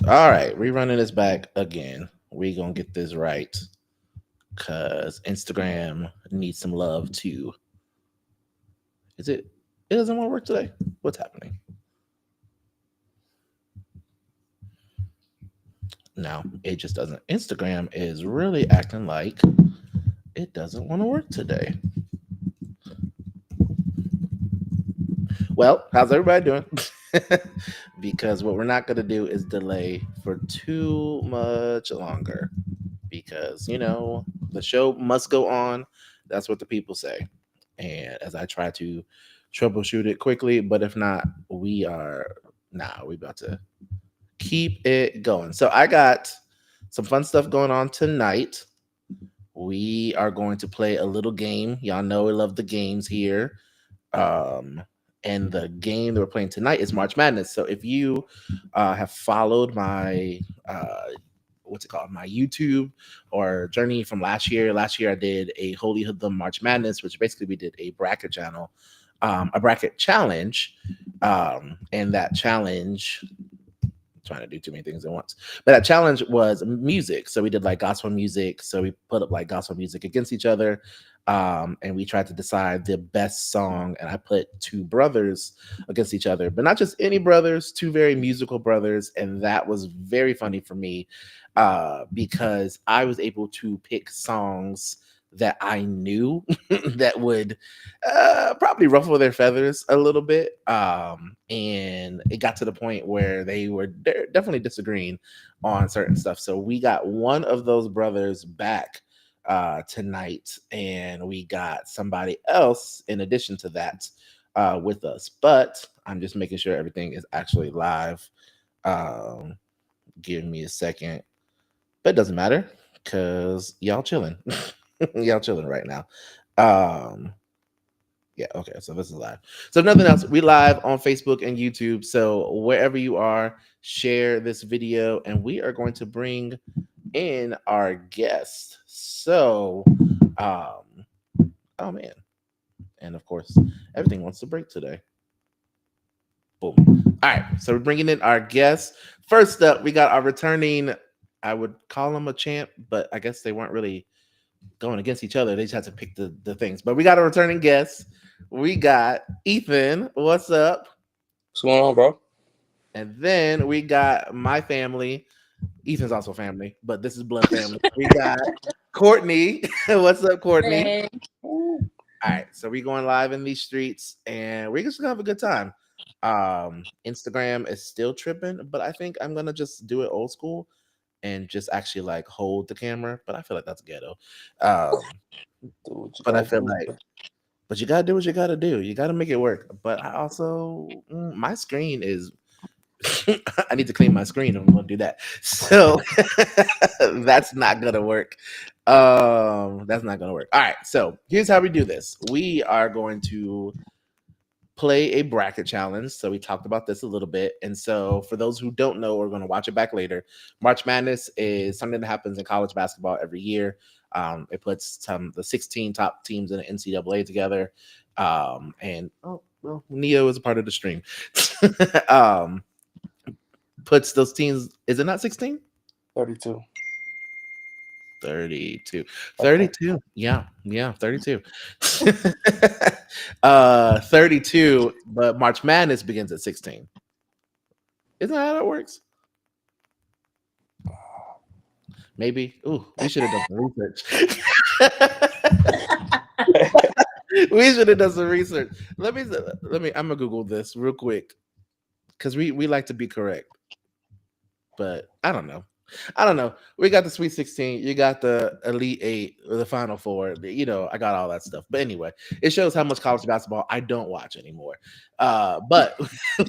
All right, rerunning this back again. We gonna get this right because Instagram needs some love too. Is it? It doesn't want to work today. What's happening? No, it just doesn't. Instagram is really acting like it doesn't want to work today. Well, how's everybody doing? Because what we're not going to do is delay for too much longer. Because, the show must go on. That's what the people say. And as I try to troubleshoot it quickly, but if not, we about to keep it going. So I got some fun stuff going on tonight. We are going to play a little game. Y'all know we love the games here. Um, and the game that we're playing tonight is March Madness. So if you have followed my what's it called, my YouTube or journey from last year. Last year I did a Holy Hoodlum March Madness, which basically we did a bracket channel, a bracket challenge, and that challenge trying to do too many things at once. But that challenge was music. So we did like gospel music. So we put up like gospel music against each other. And we tried to decide the best song. And I put two brothers against each other, but not just any brothers, two very musical brothers. And that was very funny for me because I was able to pick songs that I knew that would probably ruffle their feathers a little bit. And it got to the point where they were definitely disagreeing on certain stuff. So we got one of those brothers back tonight, and we got somebody else in addition to that with us. But I'm just making sure everything is actually live. Um, Give me a second. But it doesn't matter because y'all chilling. Y'all chilling right now. Um, yeah, okay. So this is live. So if nothing else, we live on Facebook and YouTube. So wherever you are, share this video, and we are going to bring in our guest. So, um, oh man, and of course, everything wants to break today. Boom. All right, so we're bringing in our guest. First up, we got our returning. I would call him a champ, but I guess they weren't really going against each other. They just had to pick the things. But we got a returning guest. We got Ethan. What's up? What's going on, bro? And then we got my family. Ethan's also family, but this is blood family. We got Courtney. What's up, Courtney? Hey. All right, so we going live in these streets, and we're just gonna have a good time. Instagram is still tripping, but I think I'm gonna just do it old school and just actually like hold the camera. But I feel like that's ghetto. Um, Do what you but I gotta feel do. like, but you gotta do what you gotta do. You gotta make it work. But I also, my screen is. I need to clean my screen. I'm gonna do that. So that's not gonna work. That's not gonna work. All right. So here's how we do this. We are going to play a bracket challenge. So we talked about this a little bit. And so for those who don't know, we're going to watch it back later. March Madness is something that happens in college basketball every year. It puts the 16 top teams in the NCAA together. And oh well, Neo is a part of the stream. um, Puts those teams. Is it not 16? 32. 32. Okay. 32. Yeah, 32. 32, but March Madness begins at 16. Isn't that how it works? Maybe. Ooh, we should have done some research. We should have done some research. I'm gonna Google this real quick because we like to be correct. But I don't know. I don't know. We got the Sweet 16. You got the Elite Eight or the Final Four. I got all that stuff. But anyway, it shows how much college basketball I don't watch anymore. But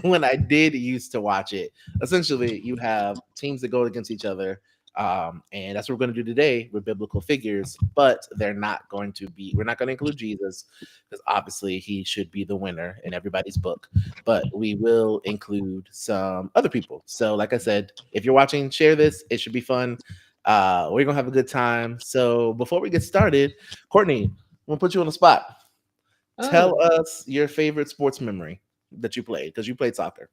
when I did used to watch it, essentially you have teams that go against each other. And that's what we're going to do today with biblical figures, but we're not going to include Jesus because obviously he should be the winner in everybody's book, but we will include some other people. So, like I said, if you're watching, share this. It should be fun. We're going to have a good time. So, before we get started, Courtney, I'm going to put you on the spot. Tell us your favorite sports memory that you played because you played soccer.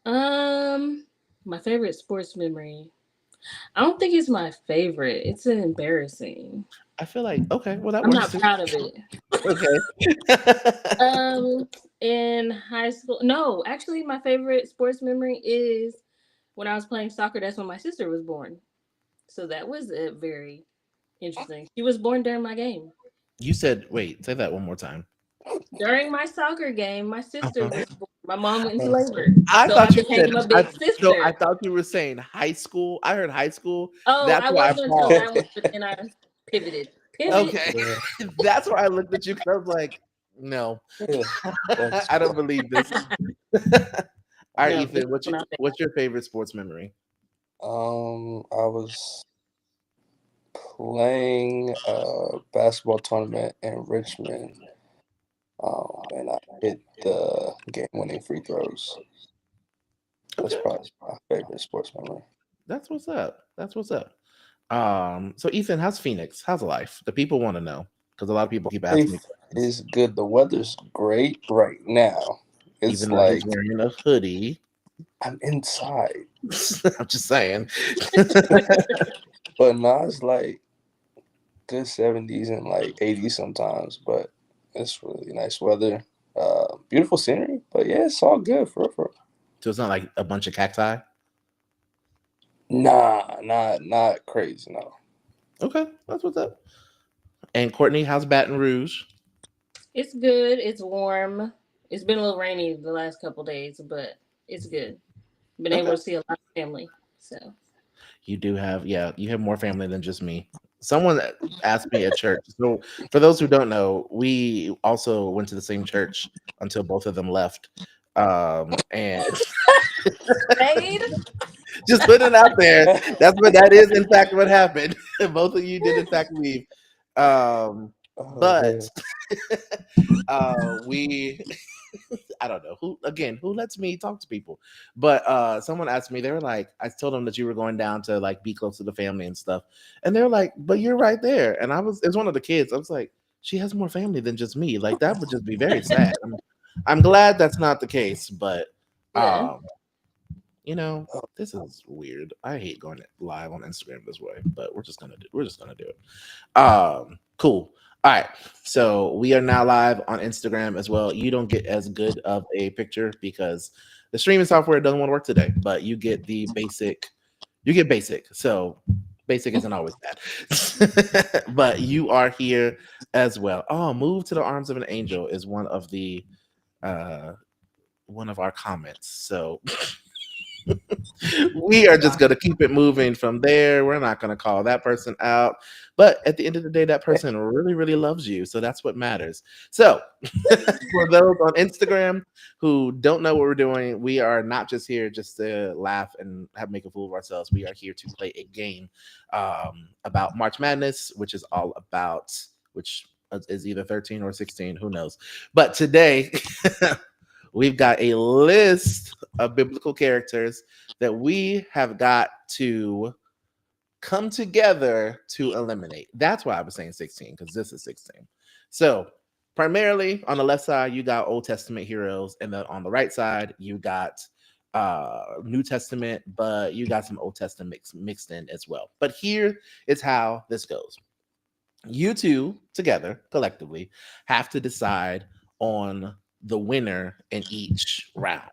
My favorite sports memory. I don't think it's my favorite. It's embarrassing. I feel like okay, well that I'm works not too. proud of it. Okay. In high school, no, actually, my favorite sports memory is when I was playing soccer. That's when my sister was born. So that was very interesting. She was born during my game. You said wait, say that one more time. During my soccer game, my sister Uh-huh. was born. My mom went into labor. I So I thought you said became a I big no, I sister. thought you were saying high school. I heard high school. Oh, That's I why I was going to that paused. one, but then I pivoted. Pivot. Okay. Yeah, That's why I looked at you because I was like, no, yeah, that's I don't believe this. All right, No, this Ethan, one I think. what's your favorite sports memory? I was playing a basketball tournament in Richmond, and I hit the game-winning free throws. That's Okay. probably my favorite sports memory. That's what's up. That's what's up. So Ethan, how's Phoenix? How's life? The people want to know because a lot of people keep asking me Life questions. is good. The weather's great right now. It's Even though he's like wearing a hoodie. I'm inside, I'm just saying. but now it's like good 70s and like 80s sometimes. But it's really nice weather. Beautiful scenery. But yeah, it's all good for real, for real. So it's not like a bunch of cacti. Nah, not crazy. No. Okay, that's what's up. And Courtney, how's Baton Rouge? It's good. It's warm. It's been a little rainy the last couple days, but it's good. Been able Okay. to see a lot of family. So You do have, yeah, you have more family than just me. Someone asked me at church. So, for those who don't know, we also went to the same church until both of them left. And Fade. just put it out there. That is in fact what happened. Both of you did in fact leave. Oh But man. we I don't know who lets me talk to people. But someone asked me, they were like, I told them that you were going down to like be close to the family and stuff. And they're like, but you're right there. And it was one of the kids. I was like, she has more family than just me. Like that would just be very sad. I'm glad that's not the case, but Yeah. um, this is weird. I hate going live on Instagram this way, but we're just gonna do it. Cool. All right. So we are now live on Instagram as well. You don't get as good of a picture because the streaming software doesn't want to work today, but you get the basic. You get basic. So basic isn't always bad. But you are here as well. Oh, move to the arms of an angel is uh one of our comments. So we are just going to keep it moving from there. We're not going to call that person out. But at the end of the day, that person really, really loves you. So that's what matters. So for those on Instagram who don't know what we're doing, we are not just here just to laugh and make a fool of ourselves. We are here to play a game about March Madness, which is all about, which is either 13 or 16, who knows. But today, we've got a list of biblical characters that we have got to come together to eliminate. That's why I was saying 16, because this is 16. So, primarily on the left side, you got Old Testament heroes, and then on the right side, you got New Testament, but you got some Old Testament mixed in as well. But here is how this goes. You two together collectively have to decide on the winner in each round.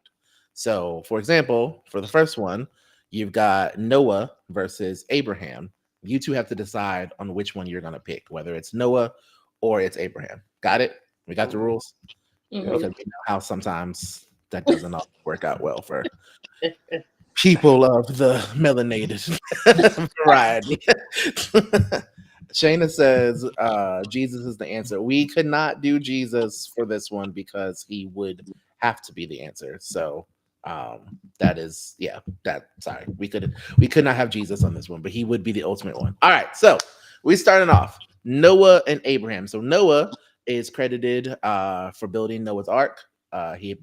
So, for example, for the first one, you've got Noah versus Abraham. You two have to decide on which one you're going to pick, whether it's Noah or it's Abraham. Got it? We got the rules Yep. Hmm. because we know how sometimes that doesn't always work out well for people of the melanated variety. Shayna says Jesus is the answer. We could not do Jesus for this one because he would have to be the answer. So that is that sorry. We could not have Jesus on this one, but he would be the ultimate one. All right, so we starting off Noah and Abraham. So Noah is credited for building Noah's Ark. He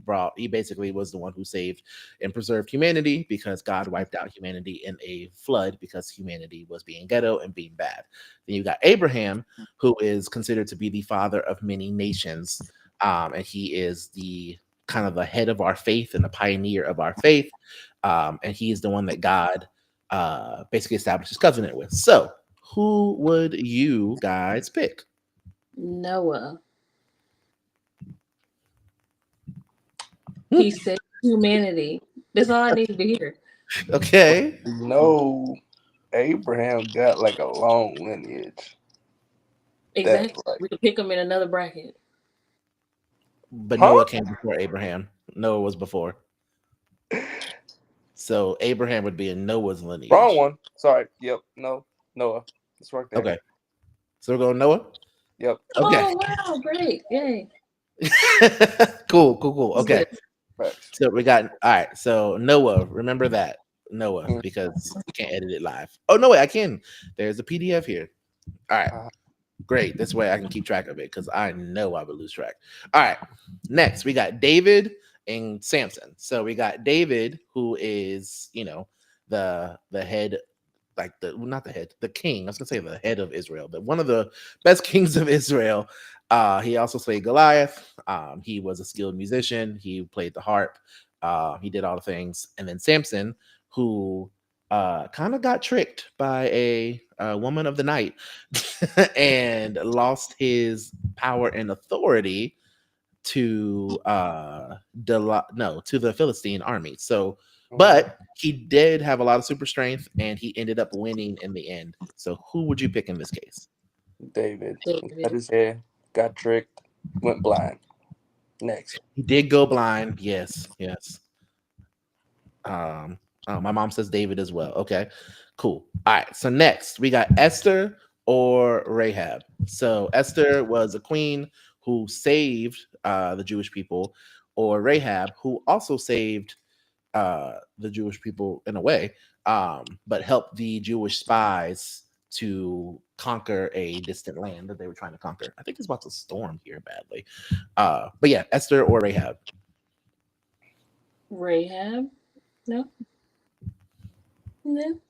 basically was the one who saved and preserved humanity because God wiped out humanity in a flood because humanity was being ghetto and being bad. Then you got Abraham, who is considered to be the father of many nations, and he is the kind of the head of our faith and the pioneer of our faith. And he is the one that God basically established his covenant with. So, who would you guys pick? Noah. He saved humanity. That's all I needed to hear. Okay. No, Abraham got like a long lineage. Exactly. like- We could pick him in another bracket. But Huh? Noah came before Abraham. Noah was before. So Abraham would be in Noah's lineage. Wrong one. Sorry. Yep. No. Noah. Let's work there. Okay. So we're going Noah? Yep. Okay. Oh wow, great. Yay. Cool. Okay. Facts. So we got all right. So Noah, remember that. Noah, Mhm. because you can't edit it live. Oh no, wait, I can. There's a PDF here. All right. Uh-huh. Great. This way I can keep track of it because I know I would lose track. All right. Next, we got David and Samson. So we got David, who is, the head, like not the head, the king. I was gonna say the head of Israel, but one of the best kings of Israel. He also slayed Goliath. He was a skilled musician. He played the harp. He did all the things. And then Samson, who kind of got tricked by a woman of the night and lost his power and authority to to the Philistine army. So, but he did have a lot of super strength, and he ended up winning in the end. So, who would you pick in this case? David. David. Cut his hair. Got tricked. Went blind. Next. He did go blind. Yes. Oh, my mom says David as well. Okay, cool. All right. So next we got Esther or Rahab. So Esther was a queen who saved the Jewish people, or Rahab, who also saved the Jewish people in a way, but helped the Jewish spies to conquer a distant land that they were trying to conquer. I think it's about to storm here badly. But yeah, Esther or Rahab. Rahab. No. No.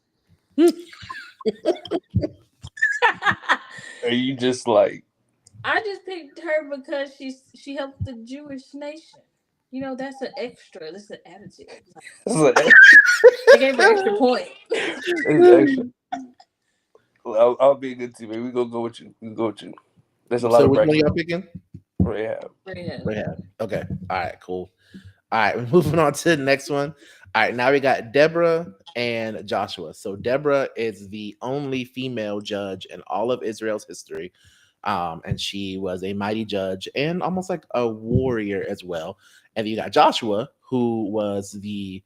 Are you just like I just picked her because she helped the Jewish nation. That's an extra. That's an attitude. I gave her extra point. it's extra? I'll be a good teammate. We gonna go with you. We go with you. There's a lot So of which one brackets. y'all picking? Rahab. Rahab. Okay. All right. Cool. All right. We're moving on to the next one. All right. Now we got Deborah and Joshua. So Deborah is the only female judge in all of Israel's history. And she was a mighty judge and almost like a warrior as well. And then you got Joshua, who was the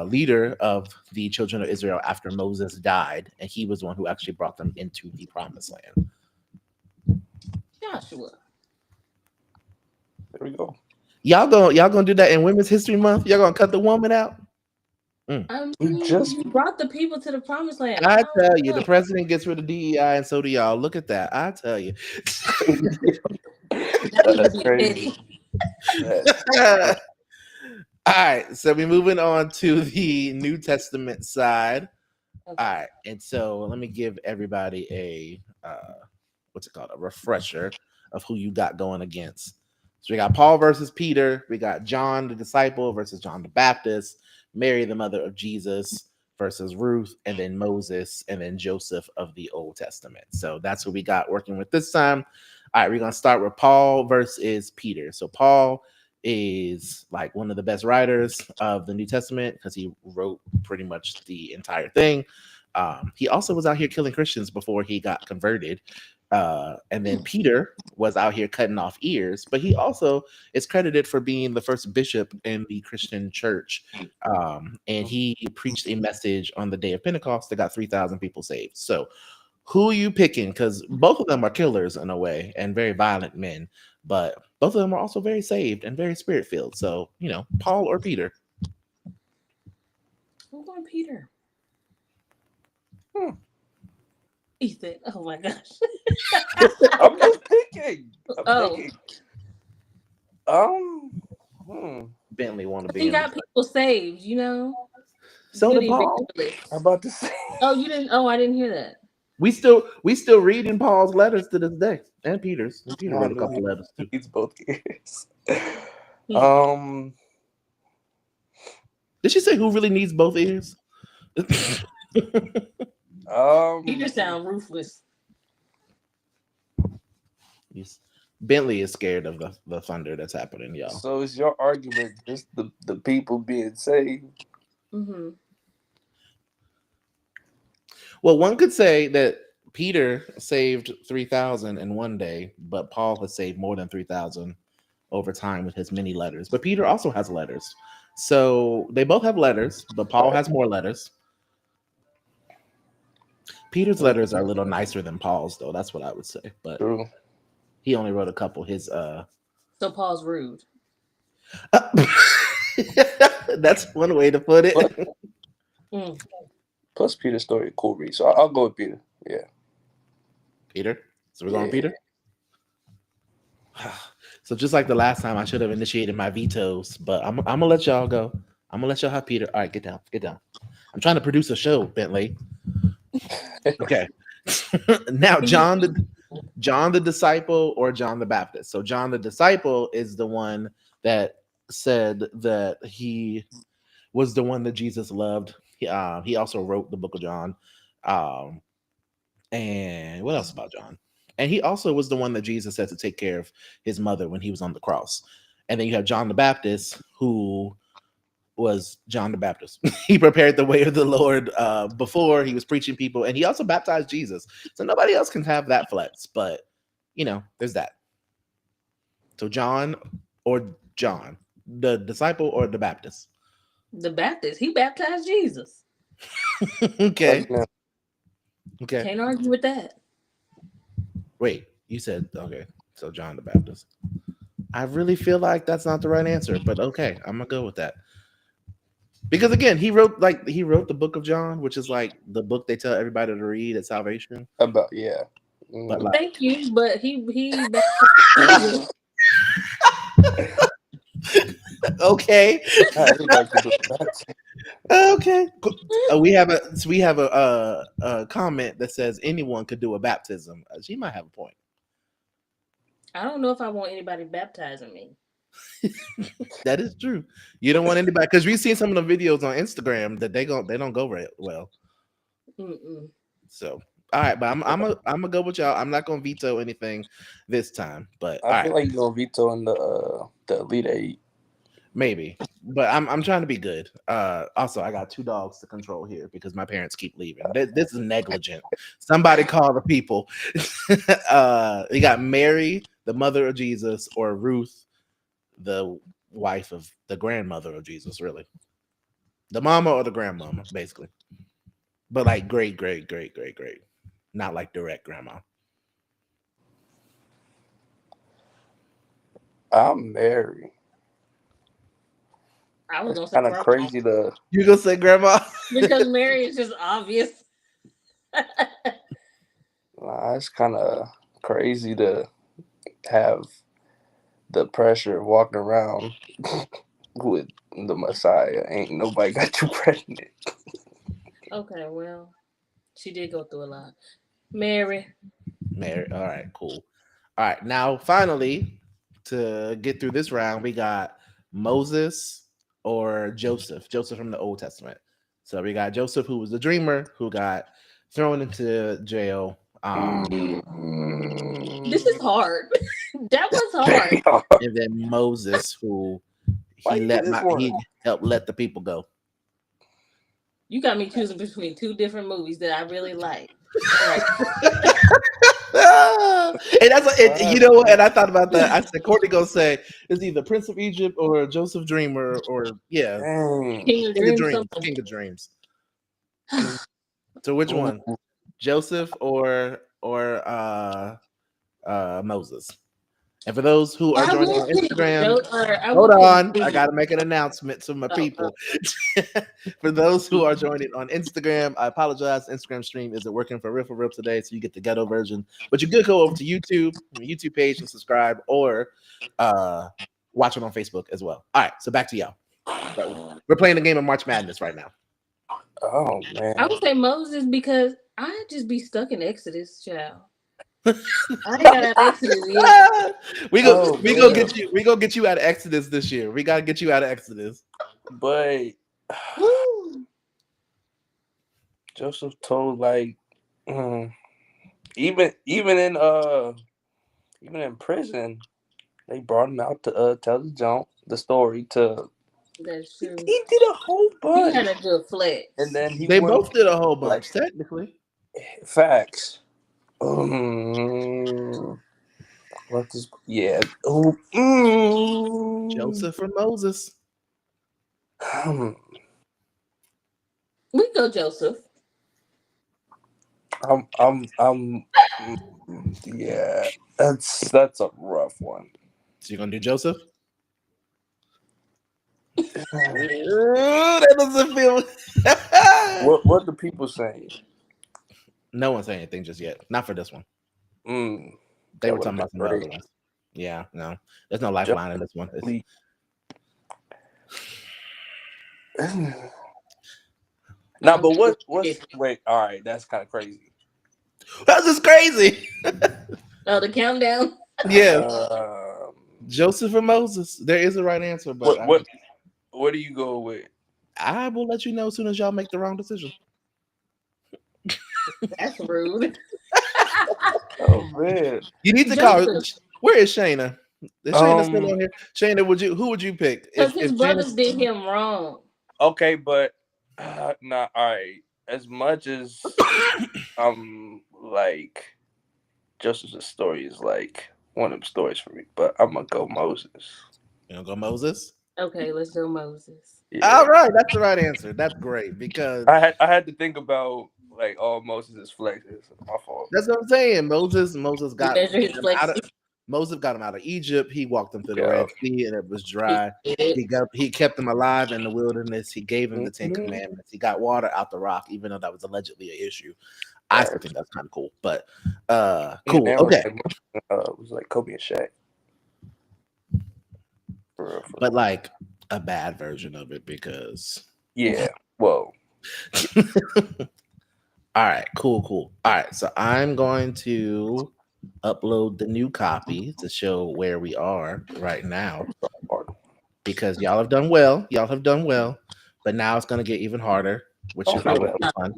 leader of the children of Israel after Moses died. And he was the one who actually brought them into the promised land. Joshua. There we go. Y'all gonna do that in Women's History Month? Y'all gonna cut the woman out? just- You brought the people to the promised land. I don't tell you, know. the president gets rid of DEI, and so do y'all. Look at that. I tell you. That's crazy. Yeah. All right, so we're moving on to the New Testament side. Okay. All right, and so let me give everybody a what's it called? A refresher of who you got going against. So we got Paul versus Peter. We got John the disciple versus John the Baptist. Mary, the mother of Jesus, versus Ruth, and then Moses, and then Joseph of the Old Testament. So that's what we got working with this time. All right, we're gonna start with Paul versus Peter. So Paul is like one of the best writers of the New Testament because he wrote pretty much the entire thing. He also was out here killing Christians before he got converted. And then Peter was out here cutting off ears, but he also is credited for being the first bishop in the Christian church. And he preached a message on the day of Pentecost that got 3,000 people saved. So who are you picking? Because both of them are killers in a way and very violent men, but both of them are also very saved and very spirit filled. So, Paul or Peter? I'm going Peter. Ethan. Oh my gosh. I'm just picking. Oh. Bentley want to be He in got the- people saved, So Good did Paul. evangelist. I'm about to say. Oh, you didn't? Oh, I didn't hear that. We still reading Paul's letters to this day, and Peter's. And Peter wrote a couple letters too. It's both ears. Um, Did she say who really needs both ears? Peter sound ruthless. Bentley is scared of the thunder that's happening, y'all. So is your argument just the people being saved? Mm-hmm. Well, one could say that Peter saved 3,000 in one day, but Paul has saved more than 3,000 over time with his many letters. But Peter also has letters. So they both have letters, but Paul has more letters. Peter's letters are a little nicer than Paul's, though. That's what I would say. But True. he only wrote a couple. His So Paul's rude. That's one way to put it. Plus, Peter's story is cool read, so I'll go with Peter. Yeah. Peter. So we're going Peter. So just like the last time, I should have initiated my vetoes, but I'm gonna let y'all go. I'm gonna let y'all have Peter. All right, get down. I'm trying to produce a show, Bentley. Okay. Now, John the disciple or John the Baptist. So John the disciple is the one that said that he was the one that Jesus loved. He also wrote the book of John. And what else about John? And he also was the one that Jesus said to take care of his mother when he was on the cross. And then you have John the Baptist, who was John the Baptist. He prepared the way of the Lord before he was preaching people, and he also baptized Jesus. So nobody else can have that flex, but there's that. So John or John, the disciple or the Baptist? The Baptist. He baptized Jesus. Okay. Can't argue with that. Wait, you said okay. So John the Baptist. I really feel like that's not the right answer, but okay, I'm gonna go with that. Because again, he wrote the book of John, which is like the book they tell everybody to read at salvation. But like, thank you, but he okay. Okay. We have a comment that says anyone could do a baptism. She might have a point. I don't know if I want anybody baptizing me. That is true. You don't want anybody, because we've seen some of the videos on Instagram that they don't go very well. So all right, but I'm gonna go with y'all. I'm not gonna veto anything this time, but I feel like you're gonna veto in the Elite Eight. Maybe, but I'm trying to be good. Also, I got 2 dogs to control here because my parents keep leaving. This is negligent. Somebody call the people. You got Mary, the mother of Jesus, or Ruth, the wife of the grandmother of Jesus. Really, the mama or the grandmama, basically. But like great, not like direct grandma. I'm Mary. I was gonna say kind of crazy to. You gonna say grandma? Because Mary is just obvious. It's kind of crazy to have the pressure of walking around with the Messiah. Ain't nobody got you pregnant. Okay, well, she did go through a lot. Mary. All right, cool. All right, now finally, to get through this round, we got Moses or Joseph from the Old Testament. So we got Joseph, who was the dreamer, who got thrown into jail. This is hard. That was hard. And then Moses, who he helped let the people go. You got me choosing between 2 different movies that I really like. And that's you know what? And I thought about that. I said Courtney gonna say it's either Prince of Egypt or Joseph Dreamer or King of Dreams. So which one? Joseph or Moses? And for those who are joining on Instagram, hold on, I gotta make an announcement to my people. For those who are joining on Instagram, I apologize. Instagram stream isn't working for real today, so you get the ghetto version. But you could go over to YouTube page and subscribe, or watch it on Facebook as well. All right, so back to y'all. We're playing the game of March Madness right now. Oh man, I would say Moses because I'd just be stuck in Exodus, child. I ain't got out of Exodus yet. We gonna man. get you out of Exodus this year. We gotta get you out of Exodus. But Woo. Joseph told like even in prison, they brought him out to tell the story to. That's He true. did a whole He had bunch, a good flex. and then he They went both did a whole like bunch, technically. facts. What is Oh, Joseph or Moses. We go Joseph. Yeah. That's a rough one. So you're gonna do Joseph? That doesn't feel. What the people saying? No one's saying anything just yet. Not for this one. Mm, They that were would've talking about some been of the great. other ones. Yeah, no. There's no lifeline in this one. Nah, but what's wait, all right, that's kind of crazy. That's just crazy. Oh, the countdown. Yeah. Um, Joseph or Moses. There is a right answer, but what do you go with? I will let you know as soon as y'all make the wrong decision. That's rude. Oh man. You need to call. Joseph. Where is Shayna? Is Shayna still on here? Shayna, who would you pick? Because his brothers Shayna's- did him wrong. Okay, but nah, all right. As much as like Joseph's story is like one of them stories for me, but I'm gonna go Moses. You gonna go Moses? Okay, let's go Moses. Yeah. All right, that's the right answer. That's great because I had to think about like all Moses' flexes. My fault. that's what I'm saying. Moses got Measure his him out of flexes. Moses got him out of Egypt. He walked them through the Yeah. Red Sea and it was dry. He kept them alive in the wilderness. He gave him the 10 Mhm. Commandments. He got water out the rock, even though that was allegedly an issue. I still think that's kind of cool. But cool. Yeah, Okay. it was like Kobe and Shaq. For real. But like a bad version of it because Yeah. Whoa. all right, cool. All right, so I'm going to upload the new copy to show where we are right now because y'all have done well. But now it's going to get even harder, which is always fun,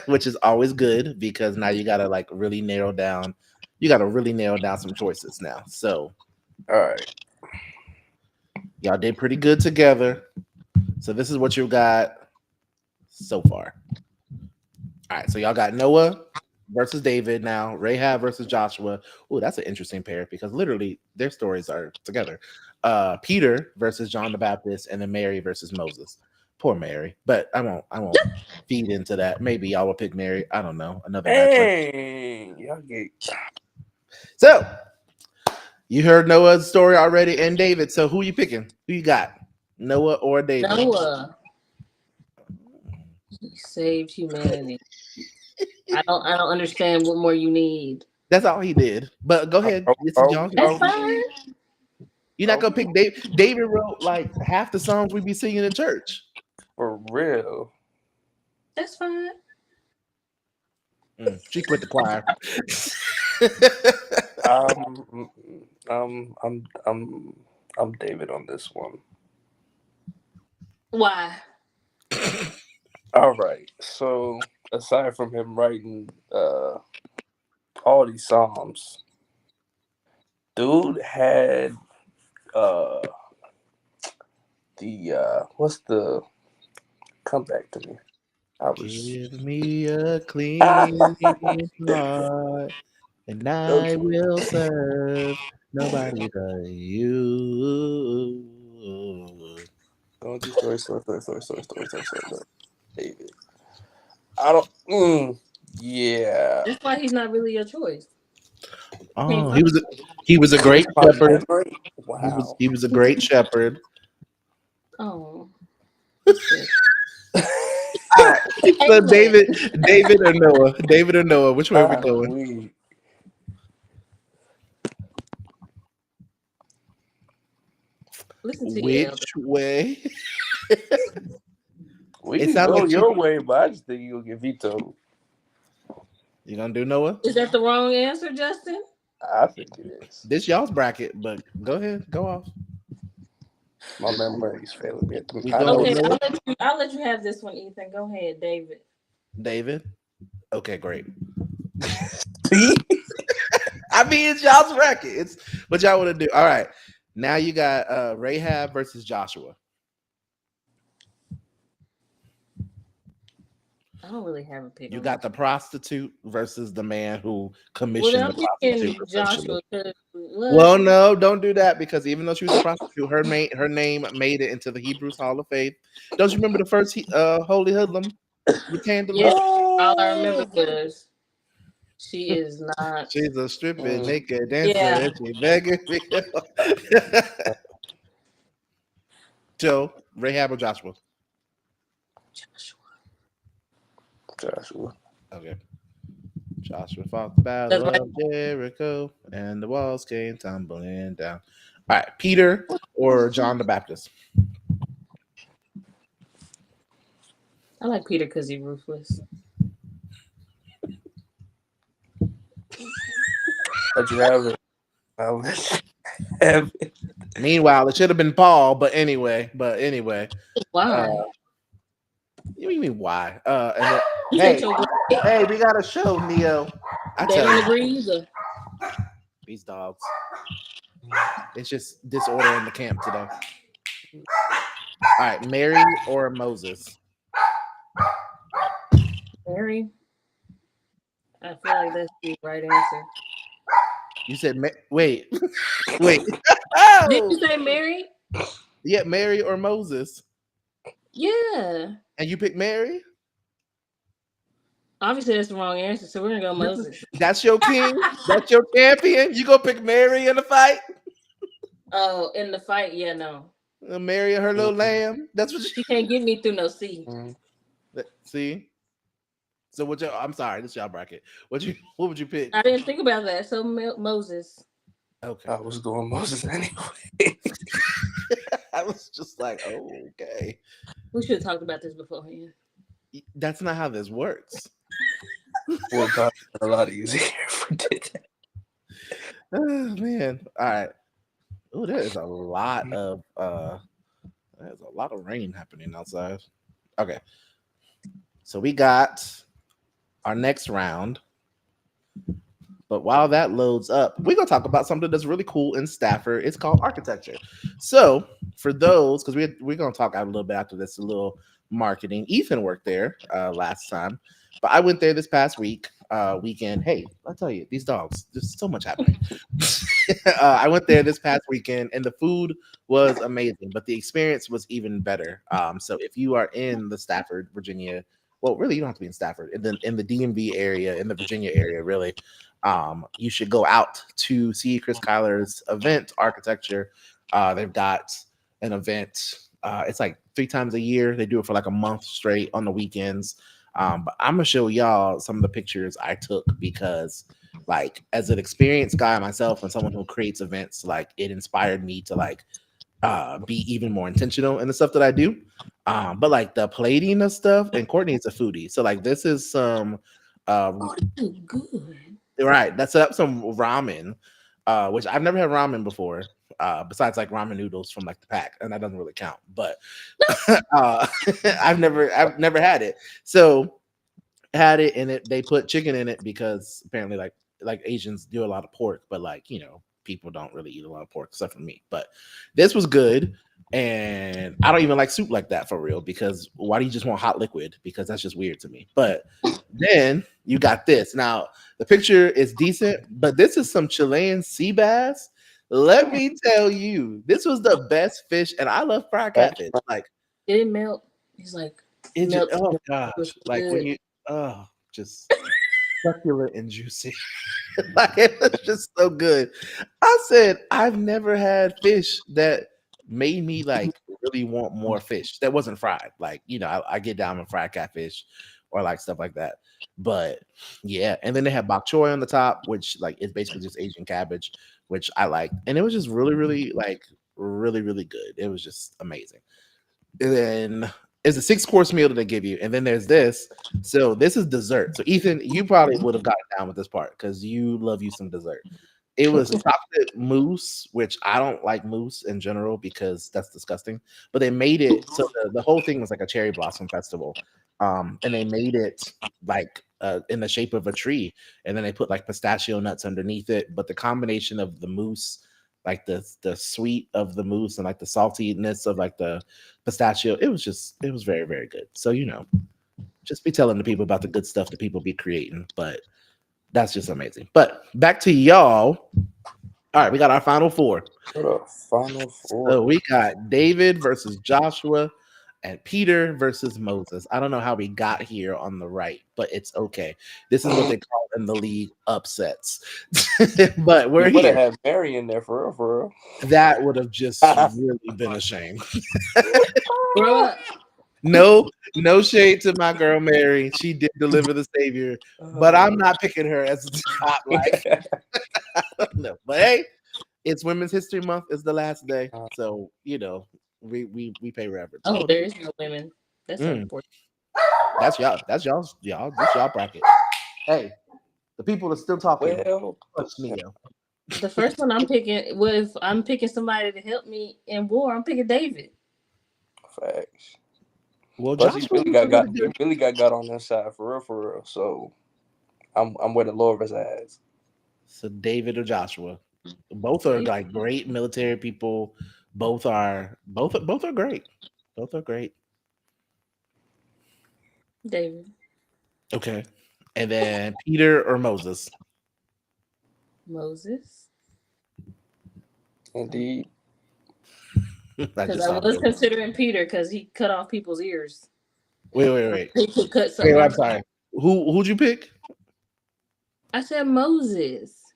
which is always good because now you got to like really narrow down. You got to really narrow down some choices now. So, all right, y'all did pretty good together. So this is what you got so far. All right, so y'all got Noah versus David now, Rahab versus Joshua. Oh, that's an interesting pair because literally their stories are together. Peter versus John the Baptist, and then Mary versus Moses. Poor Mary, but I won't feed into that. Maybe y'all will pick Mary. I don't know. Another bad choice. y'all get. So you heard Noah's story already and David. So who you picking? Who you got? Noah or David? Noah. He saved humanity. I don't understand what more you need. That's all he did. But go ahead. That's fine. You're not gonna pick David. David wrote like half the songs we be singing in church. For real. That's fine. She quit the choir. I'm David on this one. Why? All right. So aside from him writing all these psalms, dude had what's the come back to me? Give me a clean heart, and I will serve nobody but you. Don't do story. David. I don't. Yeah. That's why he's not really your choice. Oh, he was a great shepherd. Wow. He was a great shepherd. Oh. So David or Noah? David or Noah? Which way are we going? Listen to Which way? We can go your way, but I just think you'll get vetoed. You gonna do Noah? Is that the wrong answer, Justin? I think it is. This y'all's bracket, but go ahead, go off. My memory's failing me at the We I going know with Okay, Noah? I'll let you have this one, Ethan. Go ahead, David. David. Okay, great. See? I mean, it's y'all's bracket. It's what y'all want to do. All right. Now you got Rahab versus Joshua. I don't really have a pick. You on got this. the prostitute versus the man who Well, commissioned I'm the prostitute. picking essentially. Joshua. 'Cause, Well, no, don't do that because even though she was a prostitute, her name made it into the Hebrews Hall of Faith. Don't you remember the first Holy Hoodlum? The candle. yeah, all I remember was she is not. She's a stripping, Mm. naked dancer, Yeah. and she begging me. Joe, Rahab or Joshua? Joshua. Okay. Joshua fought the battle That's of Jericho, and the walls came tumbling down. All right, Peter or John the Baptist? I like Peter because he's ruthless. How'd you have it? I'll let you have it. Meanwhile, it should have been Paul, but anyway. Why? You mean why? And then, You hey, said your hey, we got a show, Neo. I they tell don't you, agree either. these dogs. It's just disorder in the camp today. All right, Mary or Moses? Mary. I feel like that's the right answer. You said wait, wait. Did you say Mary? Yeah, Mary or Moses, Yeah. and you picked Mary. Obviously, that's the wrong answer. So we're gonna go Moses. That's your king. That's your champion. You go pick Mary in the fight. Oh, in the fight, yeah, no. Mary and her little lamb. That's what She can't get me through no C. see. So what? I'm sorry, this y'all bracket. What would you pick? I didn't think about that. So Moses. Okay. I was going Moses anyway. I was just like, oh, okay. We should have talked about this beforehand. That's not how this works. Well, God, a lot easier if we did that. Oh man. All right. Oh, there's a lot of rain happening outside. Okay. So we got our next round. But while that loads up, we're gonna talk about something that's really cool in Stafford. It's called architecture. So for those, because we're gonna talk out a little bit after this, a little marketing. Ethan worked there last time, but I went there this past weekend. Hey, I'll tell you, these dogs, there's so much happening. I went there this past weekend, and the food was amazing, but the experience was even better. So if you are in the Stafford, Virginia, well, really, you don't have to be in Stafford, in the DMV area, in the Virginia area, really. You should go out to see Chris Kyler's event, Architecture. They've got an event. It's like 3 times a year. They do it for like a month straight on the weekends. But I'm gonna show y'all some of the pictures I took because, like, as an experienced guy myself and someone who creates events, like, it inspired me to like be even more intentional in the stuff that I do. But like the plating of stuff, and Courtney is a foodie, so like this is some Good. right. That's some ramen, which I've never had ramen before. Besides like ramen noodles from like the pack, and that doesn't really count. But I've never had it. So had it, and they put chicken in it because apparently like Asians do a lot of pork, but like people don't really eat a lot of pork except for me. But this was good. And I don't even like soup like that for real, because why do you just want hot liquid? Because that's just weird to me. But then you got this. Now, the picture is decent, but this is some Chilean sea bass. Let me tell you, this was the best fish, and I love fried catfish. Like, did it melt? He's like, it just, melts. oh gosh, like when you, just succulent and juicy. Like, it was just so good. I said, I've never had fish that made me like really want more fish that wasn't fried. Like, I get down on fried catfish or like stuff like that. But yeah, and then they have bok choy on the top, which like is basically just Asian cabbage, which I like. And it was just really, really like really, really good. It was just amazing. And then It's a 6-course meal that they give you, and then there's this. So this is dessert. So Ethan, you probably would have gotten down with this part because you love you some dessert. It was chocolate mousse, which I don't like mousse in general because that's disgusting. But they made it so the whole thing was like a cherry blossom festival, and they made it like in the shape of a tree, and then they put like pistachio nuts underneath it. But the combination of the mousse, like the sweet of the mousse and like the saltiness of like the pistachio, it was very, very good. So just be telling the people about the good stuff that people be creating, but that's just amazing. But back to y'all. All right, we got our final four. Final four. So we got David versus Joshua and Peter versus Moses. I don't know how we got here on the right, but it's okay. This is what they call in the league upsets. But we're You would have here. had Mary in there for real. That would have just really been a shame. Grow up. No shade to my girl Mary. She did deliver the savior, but I'm not picking her as a top. Like, no. But hey, it's Women's History Month. Is the last day, so we pay reverence. Oh, there is no women. That's important. That's y'all. This y'all bracket. Hey, the people are still talking. Well, Neo. The first one I'm picking, if I'm picking somebody to help me in war, I'm picking David. Facts. Well, Plus, Josh he really got on this side for real. So I'm where the Lord resides. So David or Joshua, both are like great military people. Both are great. Both are great. David. Okay, and then Peter or Moses. Moses. Indeed. Because I was considering Peter because he cut off people's ears. Wait. He could cut something. I'm sorry. Who'd you pick? I said Moses,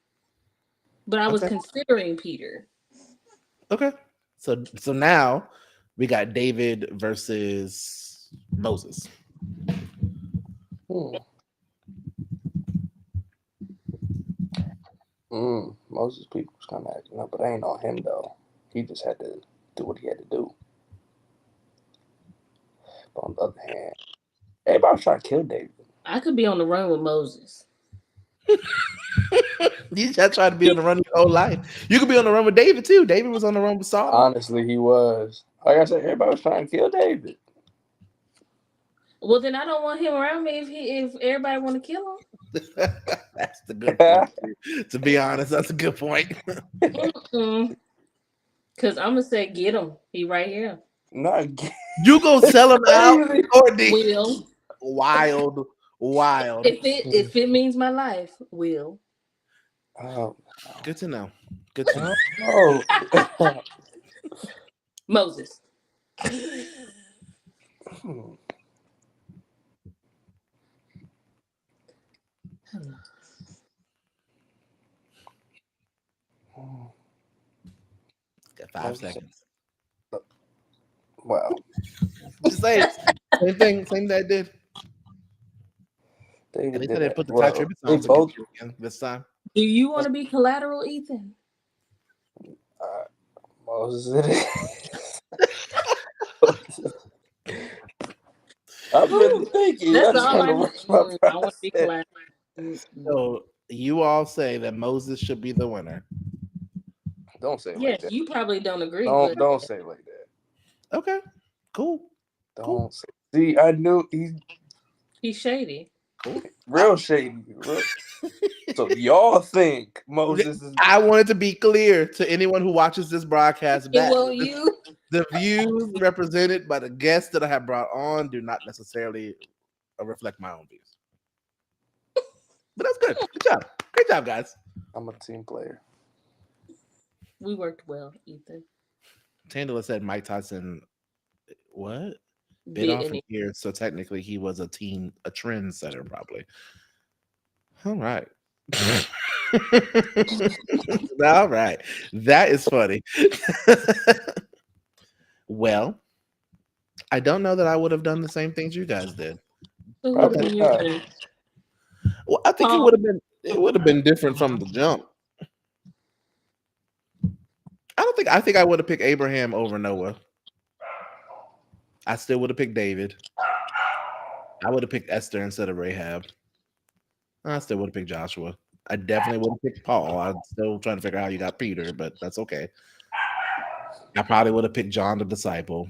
but I was considering Peter. Okay, so now we got David versus Moses. Moses people was kind of acting up, but I ain't on him though. He just had to do what he had to do. But on the other hand, everybody was trying to kill David. I could be on the run with Moses. You just tried to be on the run your whole life. You could be on the run with David too. David was on the run with Saul. Honestly, he was. Like I said, everybody was trying to kill David. Well, then I don't want him around me if everybody want to kill him. That's the good point. To be honest, that's a good point. Because I'm gonna say, get him. He right here. Not you gonna sell him out, Courtney? Will. Wild. If it means my life, Will. Oh, good to know. Oh. Moses. Got 5 seconds. Wow. Just say it. Same thing that did. They said they put the Ty Tribbett songs again this time. Do you want to be collateral, Ethan? Moses it is. I've been thinking. That's all I want to be collateral. So you all say that Moses should be the winner. Don't say it like that. Yes, you probably don't agree. Don't say it like that. Okay, cool. Don't say. See, I knew he's shady. Cool. Real shady. So y'all think Moses is... I wanted to be clear to anyone who watches this broadcast back. Well, the views represented by the guests that I have brought on do not necessarily reflect my own views. But that's good. Good job. Great job, guys. I'm a team player. We worked well, Ethan. Tandela said Mike Tyson bit off an ear, so technically he was a trendsetter, probably. All right. All right. That is funny. Well, I don't know that I would have done the same things you guys did. Well, I think it would have been different from the jump. I think I would have picked Abraham over Noah. I still would have picked David. I would have picked Esther instead of Rahab. I still would have picked Joshua. I definitely would have picked Paul. I'm still trying to figure out how you got Peter, but that's okay. I probably would have picked John the disciple.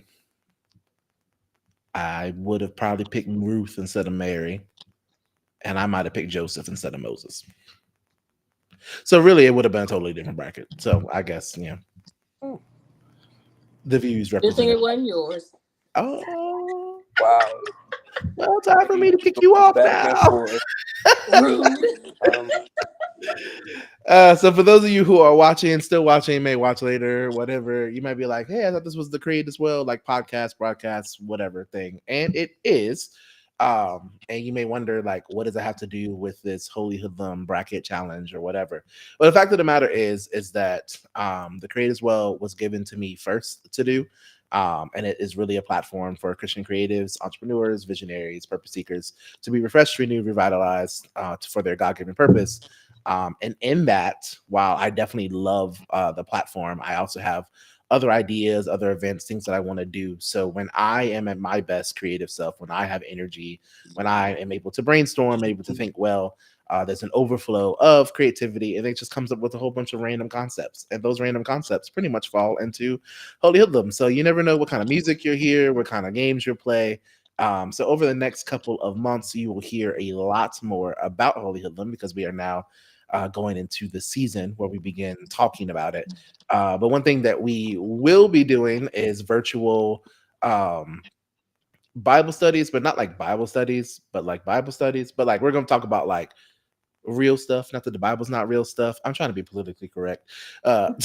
I would have probably picked Ruth instead of Mary. And I might have picked Joseph instead of Moses. So really, it would have been a totally different bracket. So I guess, yeah. The views Good thing represent. it wasn't yours. Oh, Wow. well, time for me to kick you off Back and now. forth. Rude. So for those of you who are watching, still watching, may watch later, whatever, you might be like, hey, I thought this was the Create as Well, like podcast, broadcast, whatever thing. And it is. And you may wonder, like, what does it have to do with this Holy Hoodlum bracket challenge or whatever? But the fact of the matter is that the Create as Well was given to me first to do. And it is really a platform for Christian creatives, entrepreneurs, visionaries, purpose seekers to be refreshed, renewed, revitalized for their God-given purpose. And in that, while I definitely love the platform, I also have other ideas, other events, things that I want to do. So when I am at my best creative self, when I have energy, when I am able to brainstorm, able to think well, there's an overflow of creativity, and it just comes up with a whole bunch of random concepts. And those random concepts pretty much fall into Holy Hoodlum. So you never know what kind of music you'll hear, what kind of games you'll play. So over the next couple of months, you will hear a lot more about Holy Hoodlum because we are now going into the season where we begin talking about it. But one thing that we will be doing is virtual Bible studies, but not like Bible studies, but like Bible studies. But like we're going to talk about like real stuff. Not that the Bible's not real stuff. I'm trying to be politically correct, but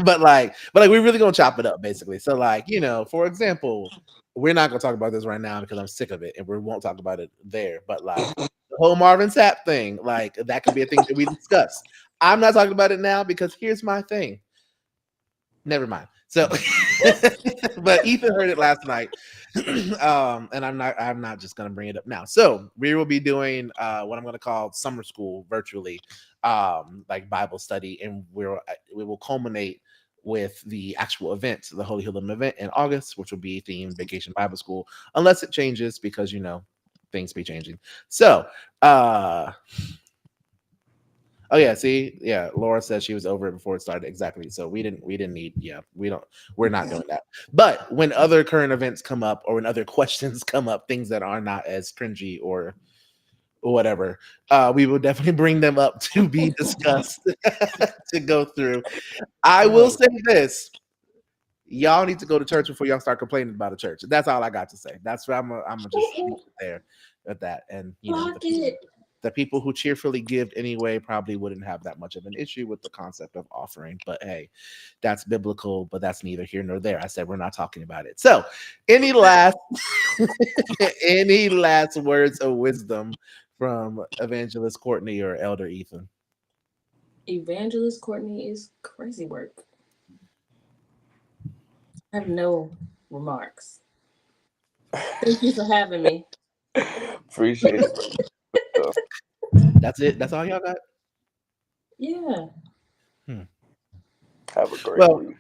we're really gonna chop it up basically. So like for example, we're not gonna talk about this right now because I'm sick of it, and we won't talk about it there. But like the whole Marvin Sapp thing, like that could be a thing that we discuss. I'm not talking about it now because here's my thing. Never mind. So, but Ethan heard it last night, and I'm not just gonna bring it up now. So we will be doing what I'm gonna call summer school virtually, like Bible study, and we will culminate with the actual event, the Holy Hoodlum event in August, which will be themed Vacation Bible School, unless it changes because things be changing. So, oh yeah, see, yeah. Laura says she was over it before it started. Exactly. So we're not doing that. But when other current events come up, or when other questions come up, things that are not as cringy or whatever, we will definitely bring them up to be discussed to go through. I will say this: y'all need to go to church before y'all start complaining about a church. That's all I got to say. That's what I'm gonna just leave it there at that. And the people who cheerfully give anyway probably wouldn't have that much of an issue with the concept of offering. But hey, that's biblical, but that's neither here nor there. I said we're not talking about it. So any last words of wisdom from Evangelist Courtney or Elder Ethan? Evangelist Courtney is crazy work. I have no remarks. Thank you for having me. Appreciate it. That's it. That's all y'all got. Yeah. Have a great week.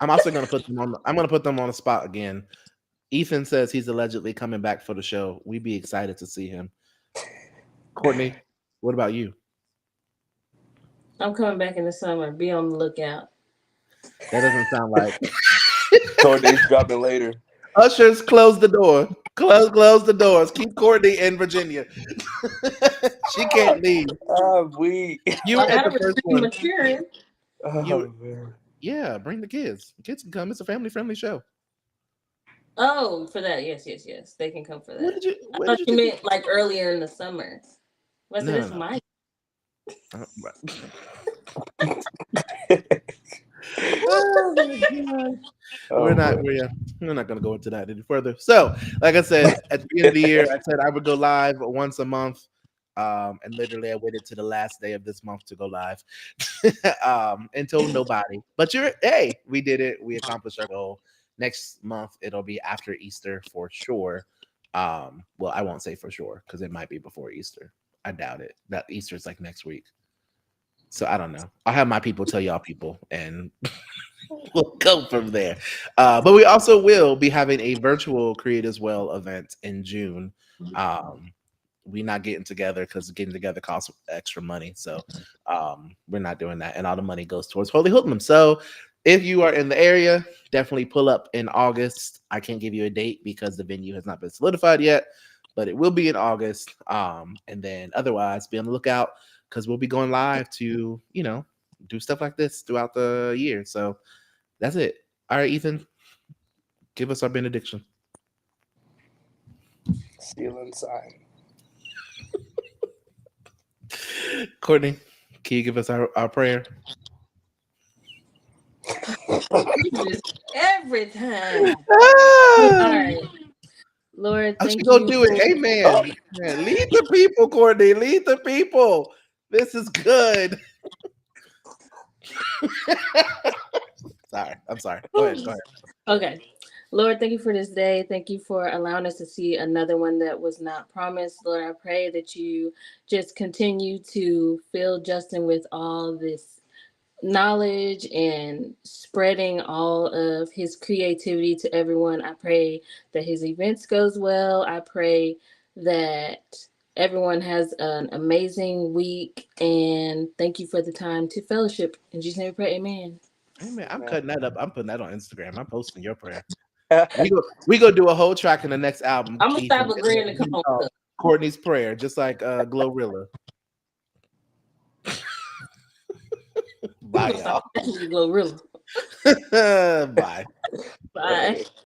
I'm also gonna put them on. I'm gonna put them on the spot again. Ethan says he's allegedly coming back for the show. We'd be excited to see him. Courtney, what about you? I'm coming back in the summer. Be on the lookout. That doesn't sound like. Courtney's dropping later. Ushers, close the door. Close the doors. Keep Courtney in Virginia. She can't leave. You were at the first one. Yeah, bring the kids. The kids can come. It's a family-friendly show. Oh, for that, yes. They can come for that. What did you? I thought you meant like earlier in the summer. What's this for my? Oh my God. We're not going to go into that any further. So, like I said, at the beginning of the year, I said I would go live once a month. And literally I waited to the last day of this month to go live. And told nobody. But we did it. We accomplished our goal. Next month it'll be after Easter for sure. Well, I won't say for sure because it might be before Easter. I doubt it. That Easter is like next week. So I don't know. I'll have my people tell y'all people, and we'll go from there. But we also will be having a virtual Create as Well event in June. We're not getting together because getting together costs extra money. So we're not doing that. And all the money goes towards Holy Hoodlum. So if you are in the area, definitely pull up in August. I can't give you a date because the venue has not been solidified yet, but it will be in August. And then otherwise, be on the lookout because we'll be going live to, do stuff like this throughout the year. So that's it. All right, Ethan, give us our benediction. Seal and sign. Courtney, can you give us our prayer? Every time. All right. Lord, I thank should go you. do it. Amen. Man, lead the people, Courtney. Lead the people. This is good. Sorry. I'm sorry. Go ahead. Okay. Lord, thank you for this day. Thank you for allowing us to see another one that was not promised. Lord, I pray that you just continue to fill Justin with all this knowledge and spreading all of his creativity to everyone. I pray that his events goes well. I pray that everyone has an amazing week, and thank you for the time to fellowship. In Jesus' name we pray, amen. Amen. I'm cutting that up. I'm putting that on Instagram. I'm posting your prayer. We go do a whole track in the next album. I'm gonna stop Ethan. agreeing to come on. Courtney's prayer, just like Glorilla. Bye, y'all. Glorilla. Bye. Bye.